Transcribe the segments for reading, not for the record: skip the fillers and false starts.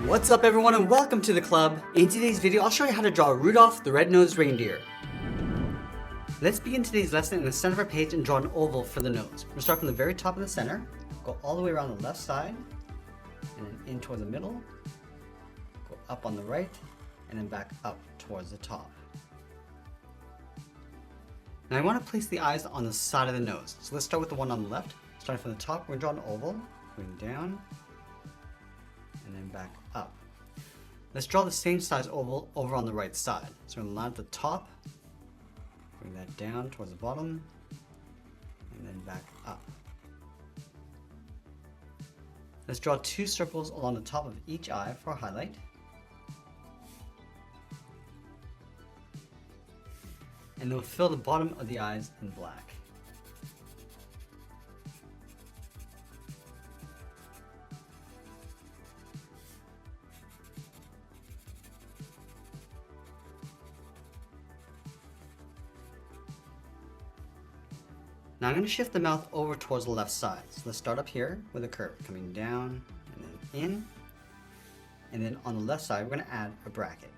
What's up everyone and welcome to the club. In today's video I'll show you how to draw Rudolph the red-nosed reindeer. Let's begin today's lesson in the center of our page and draw an oval for the nose. We'll start from the very top of the center, go all the way around the left side, and then in toward the middle, go up on the right, and then back up towards the top. Now I want to place the eyes on the side of the nose. So let's start with the one on the left. Starting from the top, we're going to draw an oval, going down, and then back up. Let's draw the same size oval over on the right side. So we're going to line up the top, bring that down towards the bottom, and then back up. Let's draw two circles along the top of each eye for a highlight. And then we'll fill the bottom of the eyes in black. Now I'm going to shift the mouth over towards the left side. So let's start up here with a curve coming down and then in. And then on the left side we're going to add a bracket.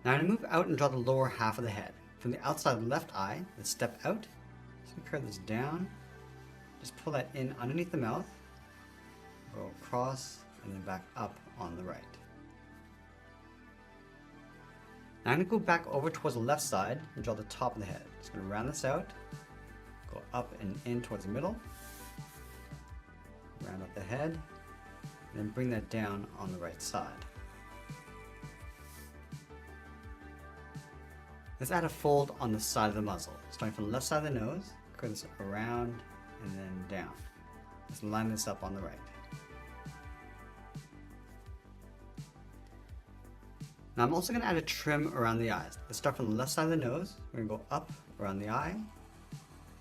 Now I'm going to move out and draw the lower half of the head. From the outside of the left eye, let's step out. Just curve this down. Just pull that in underneath the mouth. Go across and then back up on the right. Now I'm going to go back over towards the left side and draw the top of the head. Just going to round this out. Go up and in towards the middle. Round up the head. And then bring that down on the right side. Let's add a fold on the side of the muzzle. Starting from the left side of the nose, curve this around and then down. Let's line this up on the right. Now I'm also going to add a trim around the eyes. Let's start from the left side of the nose. We're going to go up around the eye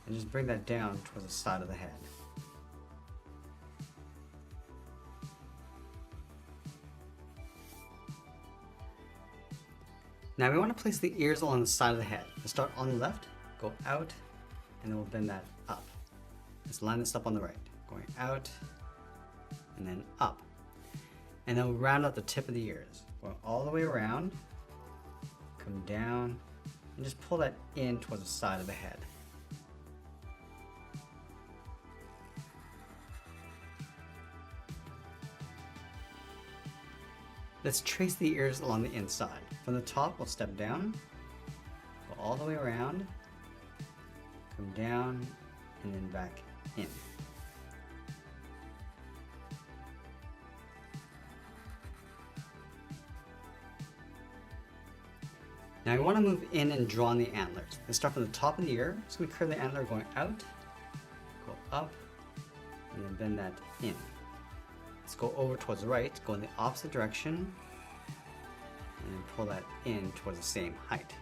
and just bring that down towards the side of the head. Now we want to place the ears along the side of the head. Let's start on the left, go out, and then we'll bend that up. Let's line this up on the right, going out, and then up. And then we'll round out the tip of the ears. Going all the way around, come down, and just pull that in towards the side of the head. Let's trace the ears along the inside. From the top, we'll step down, go all the way around, come down, and then back in. Now I want to move in and draw on the antlers. Let's start from the top of the ear. Just going to curve the antler going out, go up, and then bend that in. Let's go over towards the right, go in the opposite direction, and then pull that in towards the same height.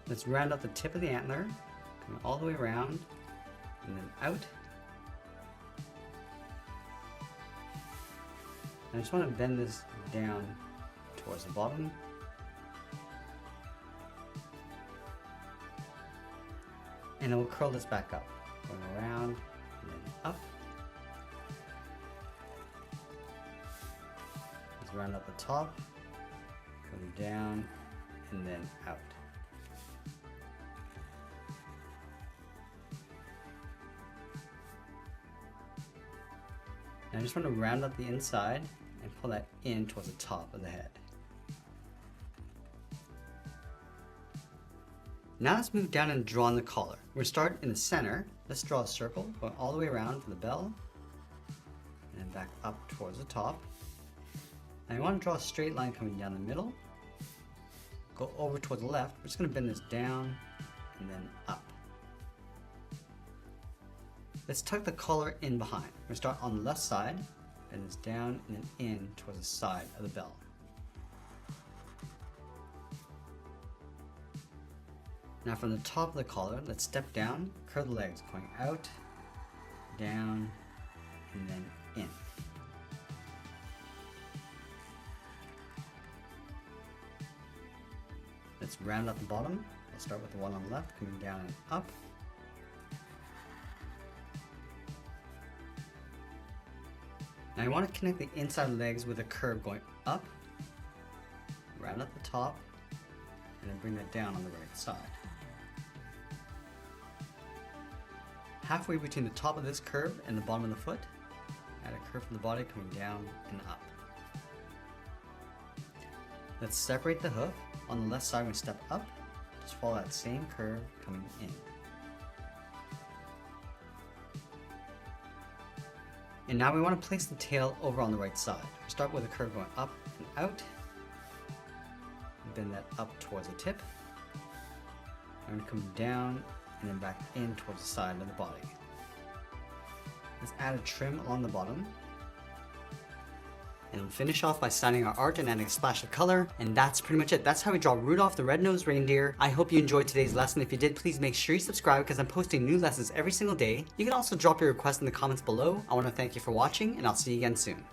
Let's round out the tip of the antler, coming all the way around, and then out. I just want to bend this down towards the bottom. And then we'll curl this back up, going around and then up. Let's round up the top, come down, and then out. Now I just want to round up the inside and pull that in towards the top of the head. Now let's move down and draw on the collar. We're going to start in the center. Let's draw a circle going all the way around for the bell and then back up towards the top. Now you want to draw a straight line coming down the middle. Go over towards the left. We're just going to bend this down and then up. Let's tuck the collar in behind. We're going to start on the left side, bend this down and then in towards the side of the bell. Now from the top of the collar, let's step down, curve the legs, going out, down, and then in. Let's round out the bottom. We'll start with the one on the left, coming down and up. Now I want to connect the inside legs with a curve going up, round at the top, and then bring that down on the right side. Halfway between the top of this curve and the bottom of the foot, add a curve from the body coming down and up. Let's separate the hoof. On the left side, we step up, just follow that same curve coming in. And now we want to place the tail over on the right side. Start with a curve going up and out, bend that up towards the tip. I'm going to come down and then back in towards the side of the body. Let's add a trim along the bottom. And we'll finish off by signing our art and adding a splash of color. And that's pretty much it. That's how we draw Rudolph the red-nosed reindeer. I hope you enjoyed today's lesson. If you did, please make sure you subscribe because I'm posting new lessons every single day. You can also drop your requests in the comments below. I want to thank you for watching, and I'll see you again soon.